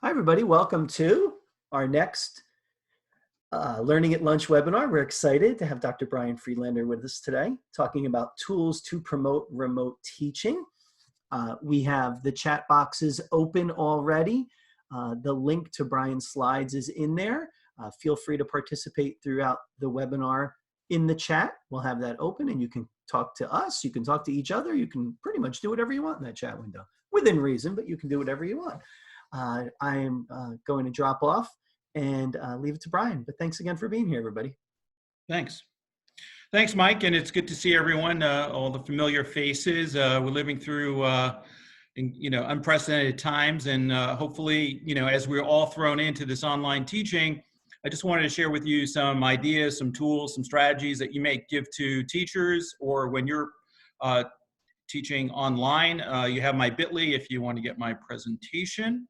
Hi, everybody. Welcome to our next Learning at Lunch webinar. We're excited to have Dr. Brian Friedlander with us today, talking about tools to promote remote teaching. We have the chat boxes open already. The link to Brian's slides is in there. Feel free to participate throughout the webinar in the chat. We'll have that open and you can talk to us. You can talk to each other. You can pretty much do whatever you want in that chat window, within reason, but you can do whatever you want. I am going to drop off and leave it to Brian. But thanks again for being here, everybody. Thanks. Thanks, Mike. And it's good to see everyone, all the familiar faces. We're living through, unprecedented times. And hopefully, as we're all thrown into this online teaching, I just wanted to share with you some ideas, some tools, some strategies that you may give to teachers, or when you're teaching online. You have my bit.ly if you want to get my presentation.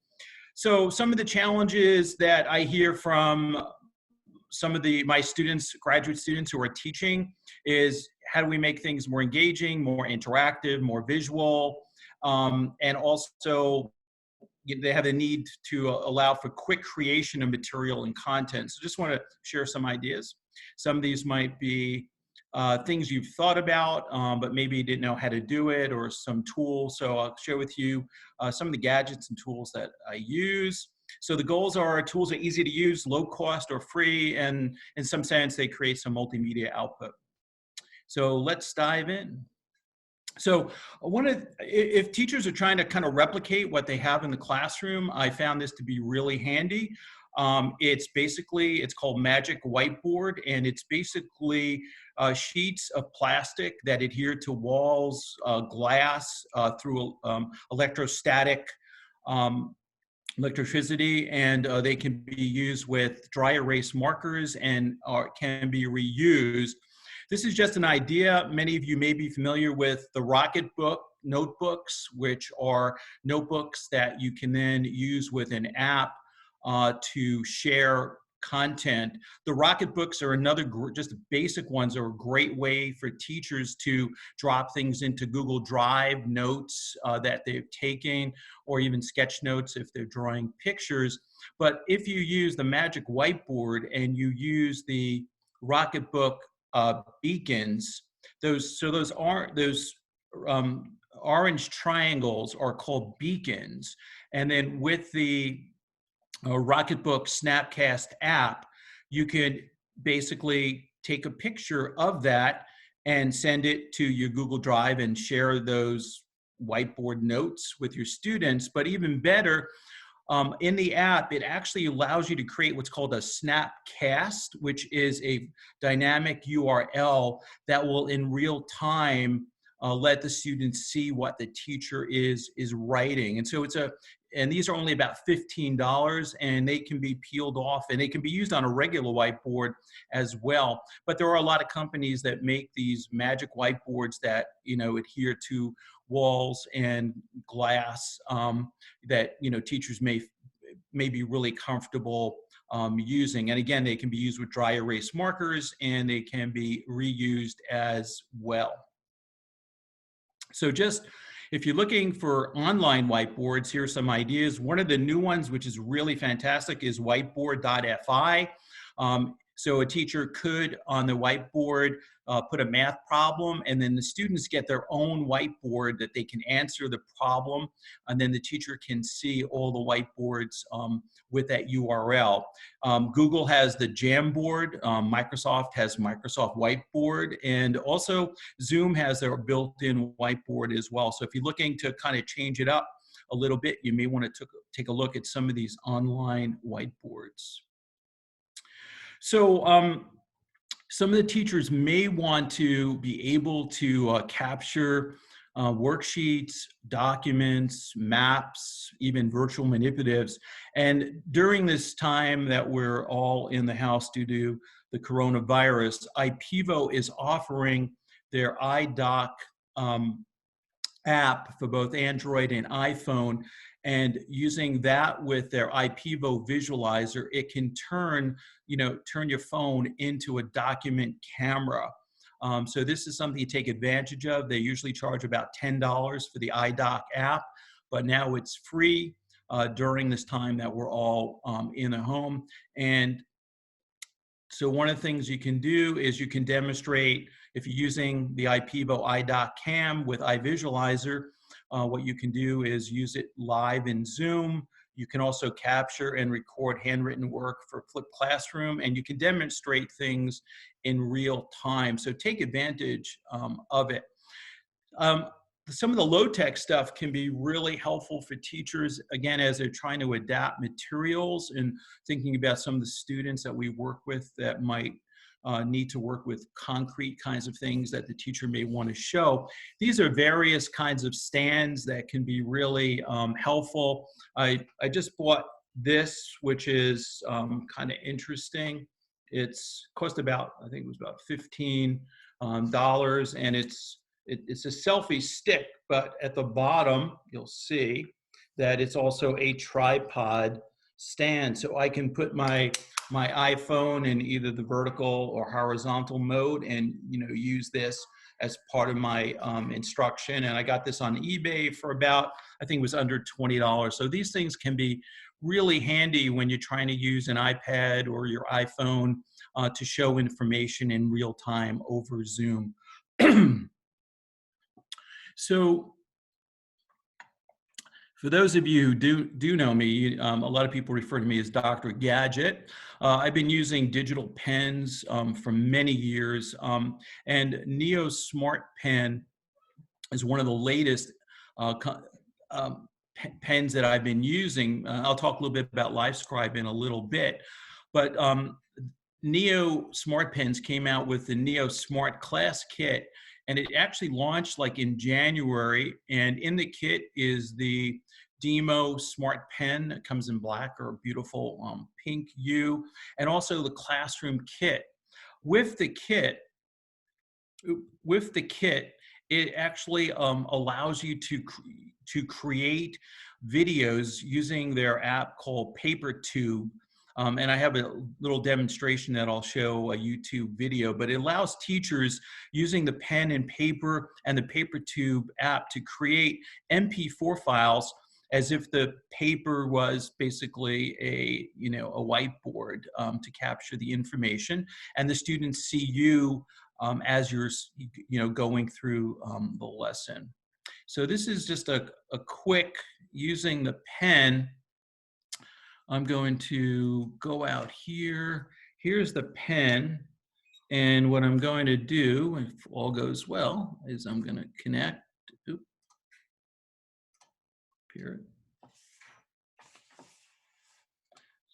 So some of the challenges that I hear from some of my students, graduate students who are teaching, is how do we make things more engaging, more interactive, more visual, and also they have the need to allow for quick creation of material and content. So just want to share some ideas. Some of these might be things you've thought about, but maybe you didn't know how to do it, or some tools. So I'll share with you some of the gadgets and tools that I use. So the goals are tools are easy to use, low cost or free, and in some sense, they create some multimedia output. So let's dive in. So if teachers are trying to kind of replicate what they have in the classroom, I found this to be really handy. It's called Magic Whiteboard, and it's basically sheets of plastic that adhere to walls, glass, through electrostatic electricity, and they can be used with dry erase markers and can be reused. This is just an idea. Many of you may be familiar with the Rocketbook notebooks, which are notebooks that you can then use with an app to share content. The Rocketbooks are another, just basic ones, are a great way for teachers to drop things into Google Drive notes that they're taking, or even sketch notes if they're drawing pictures. But if you use the Magic Whiteboard and you use the Rocketbook beacons, those orange triangles are called beacons. And then with the Rocketbook Snapcast app, you can basically take a picture of that and send it to your Google Drive and share those whiteboard notes with your students. But even better, in the app, it actually allows you to create what's called a Snapcast, which is a dynamic URL that will in real time let the students see what the teacher is writing. And so and these are only about $15, and they can be peeled off, and they can be used on a regular whiteboard as well. But there are a lot of companies that make these magic whiteboards that adhere to walls and glass, that teachers may be really comfortable using. And again, they can be used with dry erase markers, and they can be reused as well. So just if you're looking for online whiteboards, here's some ideas. One of the new ones, which is really fantastic, is whiteboard.fi. So a teacher could, on the whiteboard, put a math problem, and then the students get their own whiteboard that they can answer the problem, and then the teacher can see all the whiteboards with that URL. Google has the Jamboard, Microsoft has Microsoft Whiteboard, and also Zoom has their built-in whiteboard as well. So if you're looking to kind of change it up a little bit, you may want to take a look at some of these online whiteboards. So some of the teachers may want to be able to capture worksheets, documents, maps, even virtual manipulatives. And during this time that we're all in the house due to the coronavirus, IPEVO is offering their IDoc app for both Android and iPhone. And using that with their IPEVO visualizer, it can turn your phone into a document camera. So this is something you take advantage of. They usually charge about $10 for the IDoc app, but now it's free. during this time that we're all in a home. And so one of the things you can do is you can demonstrate, if you're using the IPEVO IDoc Cam with iVisualizer, what you can do is use it live in Zoom. You can also capture and record handwritten work for flipped classroom, and you can demonstrate things in real time. So take advantage of it. Some of the low-tech stuff can be really helpful for teachers, again, as they're trying to adapt materials and thinking about some of the students that we work with that might need to work with concrete kinds of things that the teacher may want to show. These are various kinds of stands that can be really helpful. I just bought this, which is kind of interesting. It's cost about, I think it was about $15, and it's a selfie stick, but at the bottom, you'll see that it's also a tripod stand. So I can put my iPhone in either the vertical or horizontal mode and, use this as part of my instruction. And I got this on eBay for about, I think it was under $20. So these things can be really handy when you're trying to use an iPad or your iPhone to show information in real time over Zoom. So for those of you who do know me, a lot of people refer to me as Dr. Gadget. I've been using digital pens for many years, and Neo Smart Pen is one of the latest pens that I've been using. I'll talk a little bit about LiveScribe in a little bit, but Neo Smart Pens came out with the Neo Smart Class Kit, and it actually launched like in January. And in the kit is the Demo Smart Pen. It comes in black or a beautiful pink hue, and also the Classroom Kit. With the kit, it actually allows you to create videos using their app called PaperTube. And I have a little demonstration that I'll show a YouTube video, but it allows teachers using the pen and paper and the PaperTube app to create MP4 files as if the paper was basically a whiteboard to capture the information, and the students see you as you're going through the lesson. So this is just a quick using the pen. I'm going to go out here. Here's the pen. And what I'm going to do, if all goes well, is I'm going to connect. Oops. Here.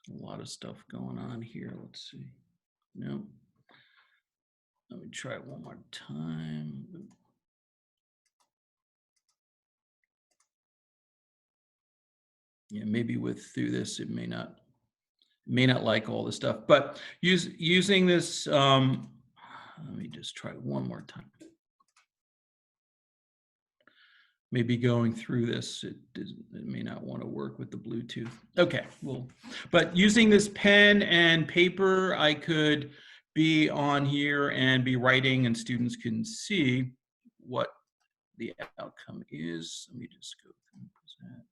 There's a lot of stuff going on here. Let's see. No. Let me try it one more time. Yeah, maybe through this, it may not like all the stuff, but using this, let me just try one more time. Maybe going through this, it may not want to work with the Bluetooth. Okay, well, but using this pen and paper, I could be on here and be writing, and students can see what the outcome is. Let me just go through and present.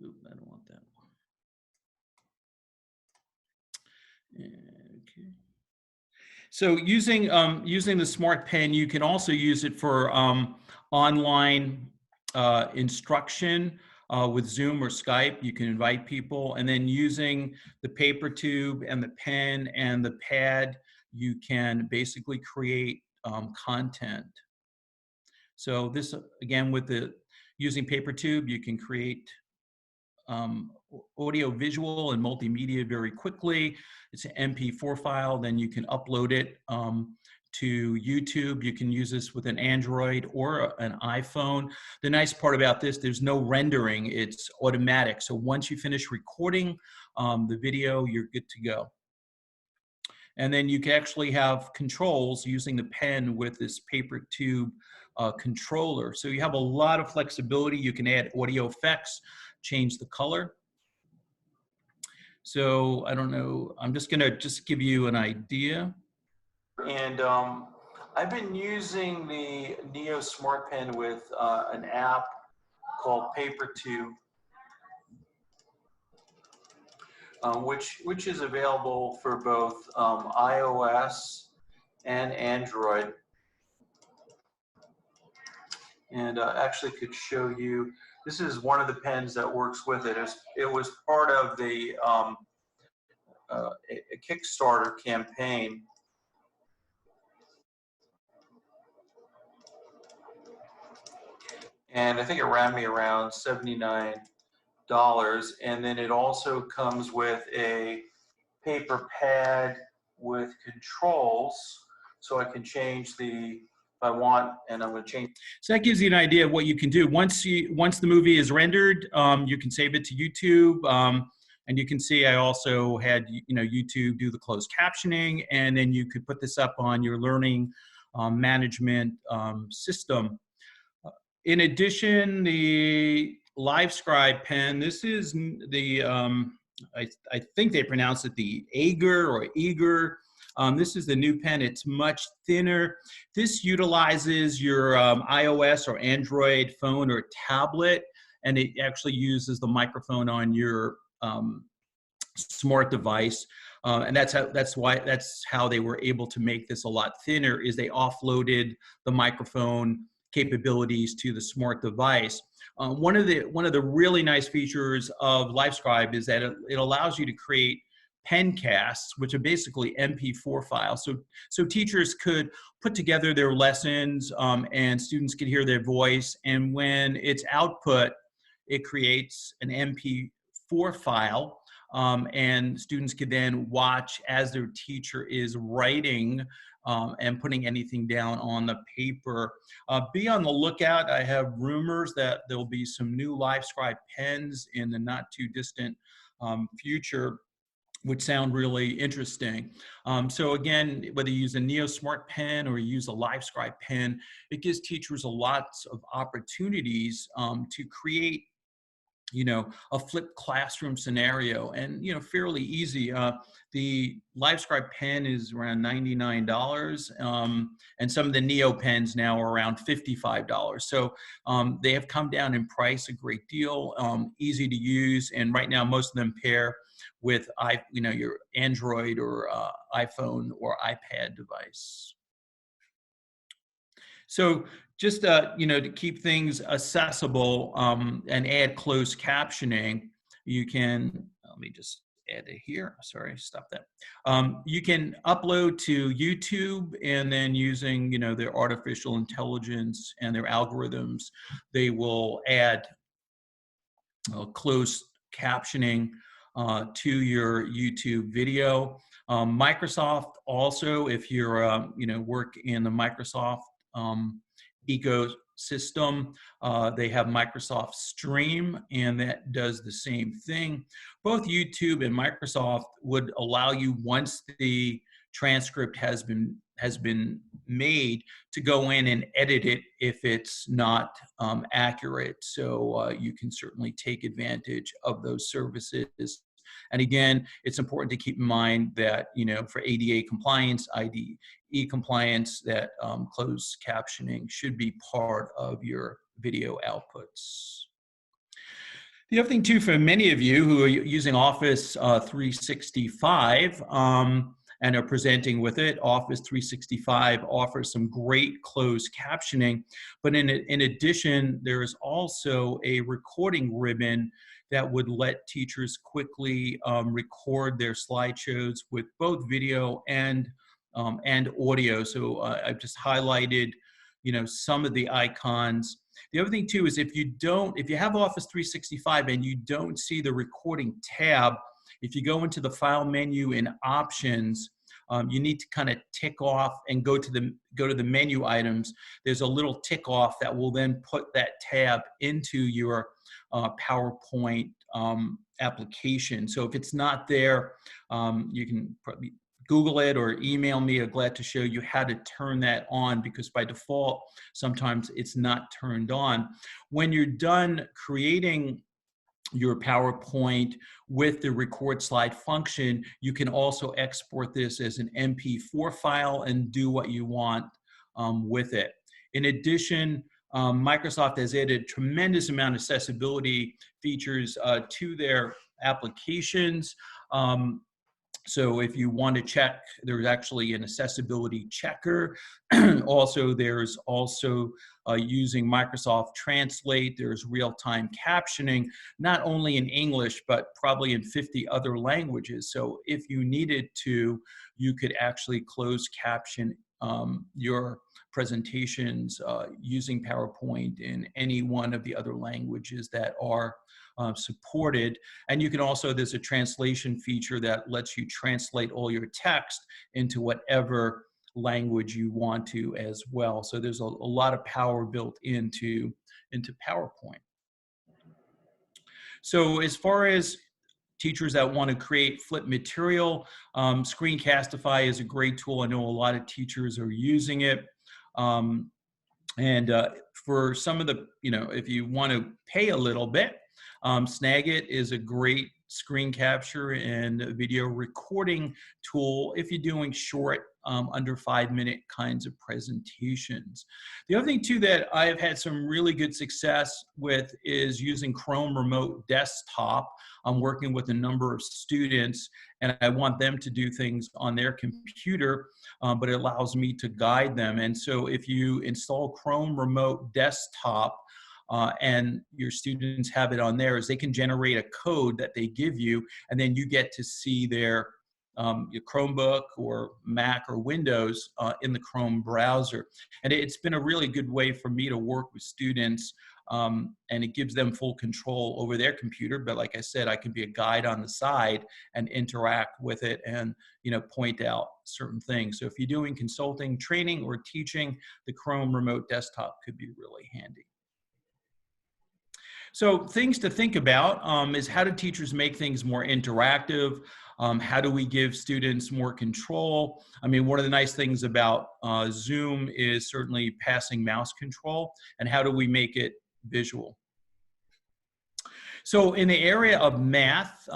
Oop, I don't want that one. Okay. So using the Smart Pen, you can also use it for online instruction with Zoom or Skype. You can invite people, and then using the PaperTube and the pen and the pad, you can basically create content. So this, again, with using PaperTube, you can create audio, visual, and multimedia very quickly. It's an MP4 file, then you can upload it to YouTube. You can use this with an Android or an iPhone. The nice part about this, there's no rendering, it's automatic. So once you finish recording the video, you're good to go. And then you can actually have controls using the pen with this PaperTube controller. So you have a lot of flexibility. You can add audio effects, change the color. So I don't know, I'm just gonna give you an idea. And I've been using the Neo Smart Pen with an app called Paper 2, which is available for both iOS and Android. And actually could show you, this is one of the pens that works with it. It was part of the a Kickstarter campaign. And I think it ran me around $79. And then it also comes with a paper pad with controls, so I can change if I want, and I'm going to change. So that gives you an idea of what you can do. Once the movie is rendered, you can save it to YouTube. And you can see I also had YouTube do the closed captioning, and then you could put this up on your learning management system. In addition, the LiveScribe pen, this is the, I think they pronounce it the Ager or Eager. This is the new pen. It's much thinner. This utilizes your iOS or Android phone or tablet, and it actually uses the microphone on your smart device. And that's how they were able to make this a lot thinner, is they offloaded the microphone capabilities to the smart device. One of the really nice features of LiveScribe is that it allows you to create pencasts, which are basically MP4 files. So teachers could put together their lessons, and students could hear their voice. And when it's output, it creates an MP4 file. And students could then watch as their teacher is writing and putting anything down on the paper. Be on the lookout. I have rumors that there'll be some new LiveScribe pens in the not too distant future, which sound really interesting. So again, whether you use a Neo Smart pen or you use a LiveScribe pen, it gives teachers a lot of opportunities to create a flipped classroom scenario, and fairly easy. The LiveScribe pen is around $99, and some of the Neo pens now are around $55. So they have come down in price a great deal, easy to use, and right now most of them pair with your Android or iPhone or iPad device. So just to keep things accessible and add closed captioning, you can, let me just add it here. Sorry, stop that. You can upload to YouTube, and then using their artificial intelligence and their algorithms, they will add closed captioning to your YouTube video. Microsoft also, if you're work in the Microsoft ecosystem, they have Microsoft Stream, and that does the same thing. Both YouTube and Microsoft would allow you, once the transcript has been made, to go in and edit it if it's not accurate. So you can certainly take advantage of those services. And again, it's important to keep in mind that, for ADA compliance, IDE compliance, that closed captioning should be part of your video outputs. The other thing too, for many of you who are using Office 365 and are presenting with it, Office 365 offers some great closed captioning, but in addition, there is also a recording ribbon that would let teachers quickly record their slideshows with both video and audio. So I've just highlighted, some of the icons. The other thing too is if you have Office 365 and you don't see the recording tab, if you go into the file menu in options, you need to kind of tick off and go to the menu items. There's a little tick off that will then put that tab into your PowerPoint application. So if it's not there, you can probably Google it or email me. I'm glad to show you how to turn that on, because by default, sometimes it's not turned on. When you're done creating your PowerPoint with the record slide function, you can also export this as an MP4 file and do what you want with it. In addition, Microsoft has added tremendous amount of accessibility features to their applications. So if you want to check, there's actually an accessibility checker. Also, there's also using Microsoft Translate. There's real-time captioning, not only in English, but probably in 50 other languages. So if you needed to, you could actually close caption your presentations using PowerPoint in any one of the other languages that are supported. And you can also, there's a translation feature that lets you translate all your text into whatever language you want to as well. So there's a lot of power built into PowerPoint. So as far as teachers that want to create flip material, Screencastify is a great tool. I know a lot of teachers are using it. For some of the, if you want to pay a little bit, Snagit is a great screen capture and video recording tool if you're doing short, under 5-minute kinds of presentations. The other thing too that I've had some really good success with is using Chrome Remote Desktop. I'm working with a number of students and I want them to do things on their computer, but it allows me to guide them. And so if you install Chrome Remote Desktop, and your students have it on theirs, they can generate a code that they give you, and then you get to see their your Chromebook or Mac or Windows in the Chrome browser. And it's been a really good way for me to work with students, and it gives them full control over their computer. But like I said, I can be a guide on the side and interact with it and point out certain things. So if you're doing consulting, training, or teaching, the Chrome Remote Desktop could be really handy. So things to think about is how do teachers make things more interactive? How do we give students more control? I mean, one of the nice things about Zoom is certainly passing mouse control, and how do we make it visual? So in the area of math,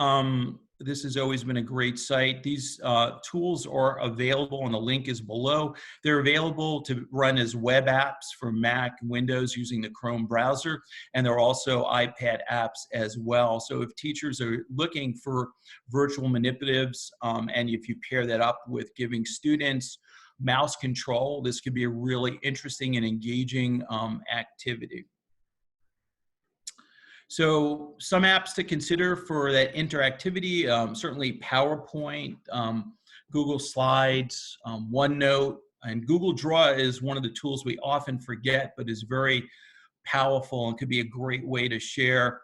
this has always been a great site. These tools are available, and the link is below. They're available to run as web apps for Mac, Windows using the Chrome browser, and they're also iPad apps as well. So if teachers are looking for virtual manipulatives, and if you pair that up with giving students mouse control, this could be a really interesting and engaging activity. So some apps to consider for that interactivity, certainly PowerPoint, Google Slides, OneNote, and Google Draw is one of the tools we often forget, but is very powerful and could be a great way to share,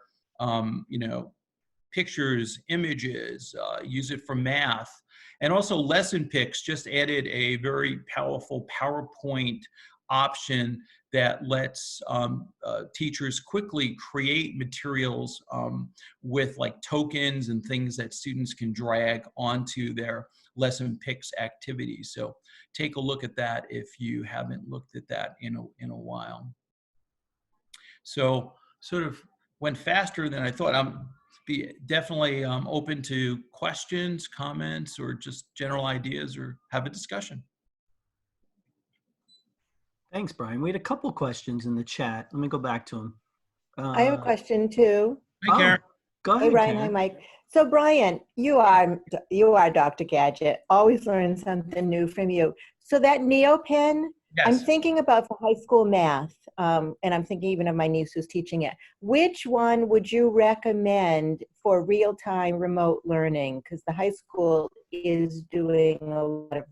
pictures, images, use it for math. And also Lesson Picks just added a very powerful PowerPoint option that lets teachers quickly create materials with like tokens and things that students can drag onto their Lesson Picks activities. So take a look at that if you haven't looked at that in a while. So sort of went faster than I thought. I'm definitely open to questions, comments, or just general ideas, or have a discussion. Thanks, Brian. We had a couple questions in the chat. Let me go back to them. I have a question too. Hi, Karen. Go ahead, Hey, Brian. Karen. Hi, Mike. So, Brian, you are Dr. Gadget. Always learning something new from you. So that NeoPen, Yes. I'm thinking about for high school math, and I'm thinking even of my niece who's teaching it. Which one would you recommend for real-time remote learning? Because the high school is doing a lot of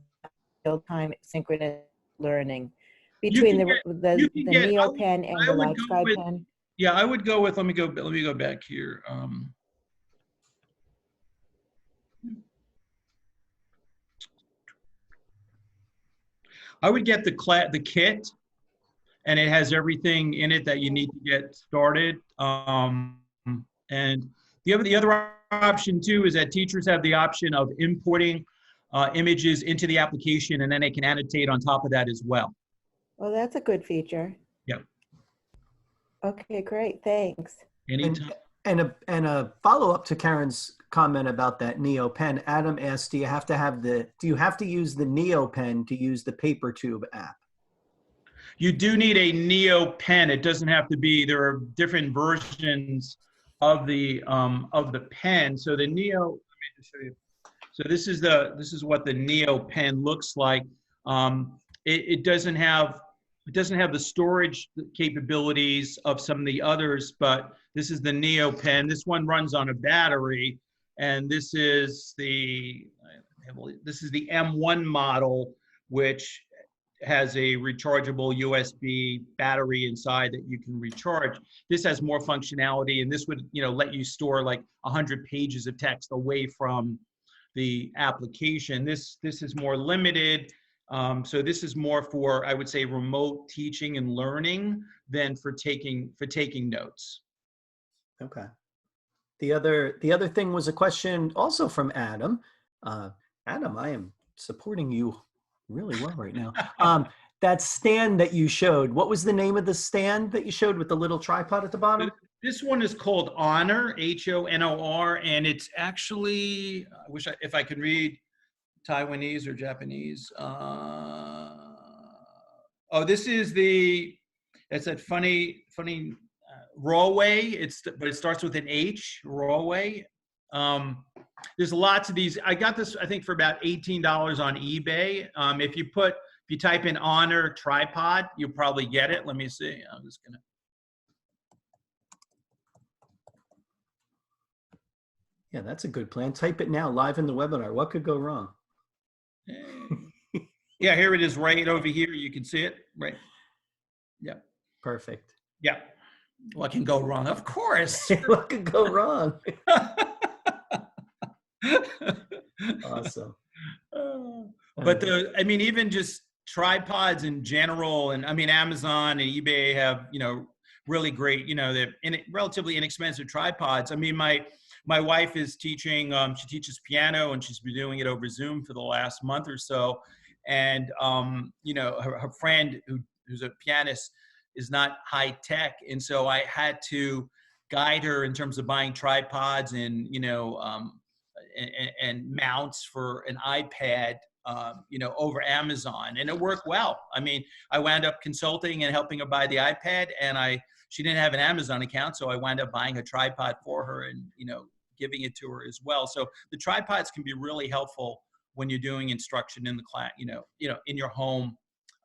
real-time synchronous learning. Between the NeoPen and the LiveScribe pen? Yeah, I would go with, let me go back here. I would get the kit, and it has everything in it that you need to get started. And the other option too is that teachers have the option of importing images into the application, and then they can annotate on top of that as well. Well, that's a good feature. Yeah. Okay, great. Thanks. Anytime. And a follow-up to Karen's comment about that NeoPen. Adam asked, do you have to use the NeoPen to use the PaperTube app? You do need a Neo pen. It doesn't have to be. There are different versions of the pen. So the Neo. Let me just show you. So this is what the Neo pen looks like. It doesn't have the storage capabilities of some of the others, but this is the Neo pen. This one runs on a battery, and this is the M1 model, which has a rechargeable USB battery inside that you can recharge. This has more functionality, and this would, let you store like 100 pages of text away from the application. This is more limited. So this is more for, I would say, remote teaching and learning than for taking notes. Okay. The other thing was a question also from Adam. Adam, I am supporting you really well right now. That stand that you showed, what was the name of the stand that you showed with the little tripod at the bottom? This one is called Honor, Honor, and it's actually, if I could read Taiwanese or Japanese. This is it's that funny Rawway. But it starts with an H, Rawway. There's lots of these. I got this, I think, for about $18 on eBay. If you type in Honor tripod, you'll probably get it. Let me see. I'm just gonna. Yeah, that's a good plan. Type it now, live in the webinar. What could go wrong? Yeah, here it is right over here. You can see it, right? Yeah. Perfect. Yeah. What can go wrong? Of course. What could go wrong? Awesome. But even just tripods in general, and Amazon and eBay have, really great, they're relatively inexpensive tripods. My wife is teaching, she teaches piano, and she's been doing it over Zoom for the last month or so. And, her friend who's a pianist is not high tech. And so I had to guide her in terms of buying tripods and, and mounts for an iPad, over Amazon, and it worked well. I wound up consulting and helping her buy the iPad, and she didn't have an Amazon account, so I wound up buying a tripod for her and, giving it to her as well. So the tripods can be really helpful when you're doing instruction in the class, in your home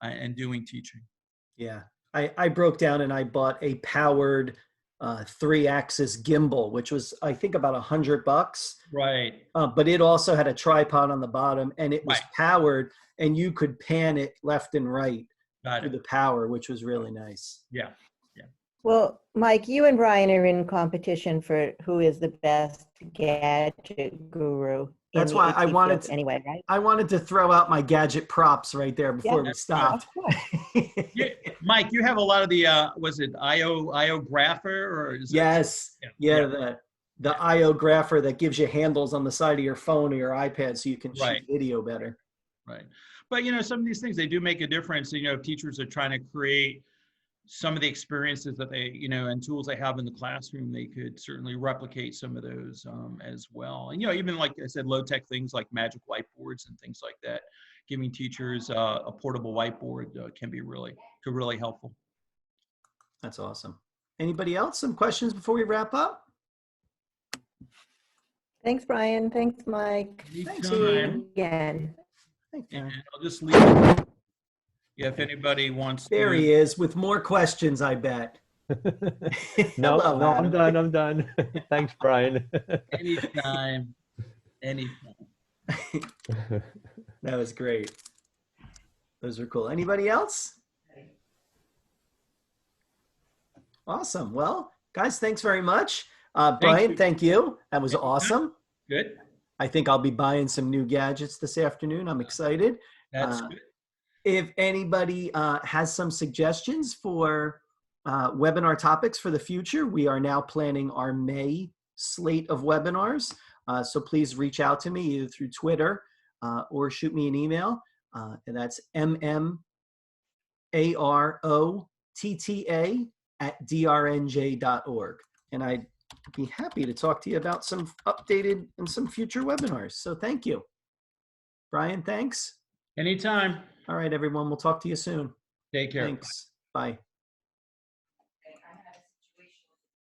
and doing teaching. Yeah, I broke down and I bought a powered 3-axis gimbal, which was, I think, about $100. Right. But it also had a tripod on the bottom, and it was powered, and you could pan it left and right through the power, which was really nice. Yeah. Well, Mike, you and Brian are in competition for who is the best gadget guru. That's why I wanted to, anyway, right? I wanted to throw out my gadget props right there before we stopped. Mike, you have a lot of the was it IOgrapher or is yes, the IOgrapher that gives you handles on the side of your phone or your iPad so you can shoot video better. Right, but some of these things, they do make a difference. If teachers are trying to create some of the experiences that they, and tools they have in the classroom, they could certainly replicate some of those as well. And, even like I said, low-tech things like magic whiteboards and things like that, giving teachers a portable whiteboard could really helpful. That's awesome. Anybody else? Some questions before we wrap up? Thanks, Brian. Thanks, Mike. Thanks again. And I'll just leave it. Yeah, if anybody wants to. There he is with more questions, I bet. No, I'm done. Thanks, Brian. Anytime. That was great. Those were cool. Anybody else? Awesome. Well, guys, thanks very much. Brian, thank you. That was awesome. Good. I think I'll be buying some new gadgets this afternoon. I'm excited. That's good. If anybody has some suggestions for webinar topics for the future, we are now planning our May slate of webinars. So please reach out to me either through Twitter or shoot me an email. And that's mmarotta@drnj.org. And I'd be happy to talk to you about some updated and some future webinars. So thank you. Brian, thanks. Anytime. All right, everyone. We'll talk to you soon. Take care. Thanks. Bye.